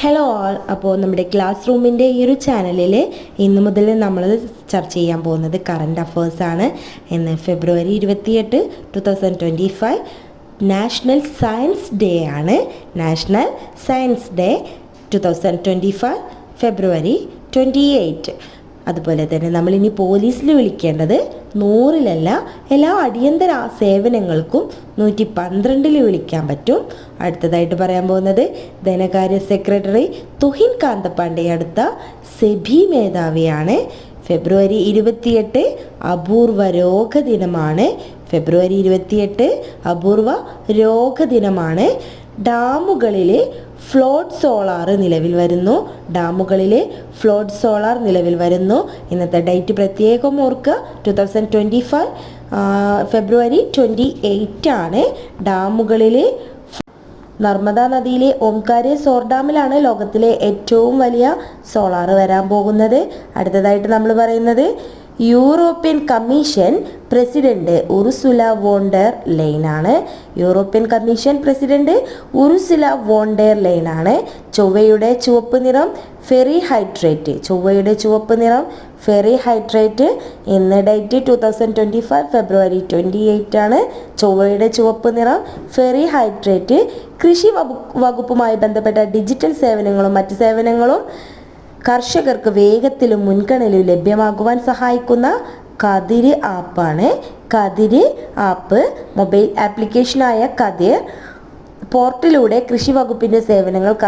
Hello ആൾ. അപ്പോൾ നമ്മുടെ class റൂമിൻ്റെ ഈ ഒരു ചാനലിൽ ഇന്ന് മുതൽ നമ്മൾ ചർച്ച ചെയ്യാൻ പോകുന്നത് കറണ്ട് അഫേഴ്സാണ്. ഇന്ന് ഫെബ്രുവരി 28, 2025 നാഷണൽ സയൻസ് ഡേ ആണ്. National science day 2025 February 28. അതുപോലെ തന്നെ നമ്മളിനി പോലീസിൽ വിളിക്കേണ്ടത് 100-ലല്ല, എല്ലാ അടിയന്തര സേവനങ്ങൾക്കും 112-ൽ വിളിക്കാൻ പറ്റും. അടുത്തതായിട്ട് പറയാൻ പോകുന്നത് ധനകാര്യ സെക്രട്ടറി തുഹിൻ കാന്തപാണ്ഡെ അടുത്ത സെബി മേധാവിയാണ്. ഫെബ്രുവരി 28 അപൂർവ രോഗ ദിനമാണ്. ഫെബ്രുവരി 28 അപൂർവ രോഗ ദിനമാണ്. ഡാമുകളിൽ ഫ്ലോട്ട് സോളാർ നിലവിൽ വരുന്നു. നിലവിൽ വരുന്നു. ഇന്നത്തെ ഡേറ്റ് പ്രത്യേകം ഓർക്കുക. 2025 ഫെബ്രുവരി 28 ആണ്. ഡാമുകളിൽ നർമ്മദ നദിയിലെ ഓംകാരേശ്വർ ഡാമിലാണ് ലോകത്തിലെ ഏറ്റവും വലിയ സോളാർ വരാൻ പോകുന്നത്. അടുത്തതായിട്ട് നമ്മൾ പറയുന്നത് European Commission president Ursula von der Leyen ആണ്. European Commission president Ursula von der Leyen ആണ്. ചൊവ്വയുടെ ചുവപ്പ് നിറം ഫെറി ഹൈഡ്രേറ്റ് ഇന്ന് ഡേറ്റ് 2025 ഫെബ്രുവരി 28 ആണ്. ചൊവ്വയുടെ ചുവപ്പ് നിറം ഫെറി ഹൈഡ്രേറ്റ് കൃഷി വകുപ്പുമായി ബന്ധപ്പെട്ട ഡിജിറ്റൽ സേവനങ്ങളും മറ്റ് സേവനങ്ങളും കർഷകർക്ക് വേഗത്തിലും മുൻഗണനയിലും ലഭ്യമാകുവാൻ സഹായിക്കുന്ന കതിര് ആപ്പാണ്. കതിര് ആപ്പ് മൊബൈൽ ആപ്ലിക്കേഷനായ കതിർ പോർട്ടലിലൂടെ കൃഷി വകുപ്പിൻ്റെ സേവനങ്ങൾ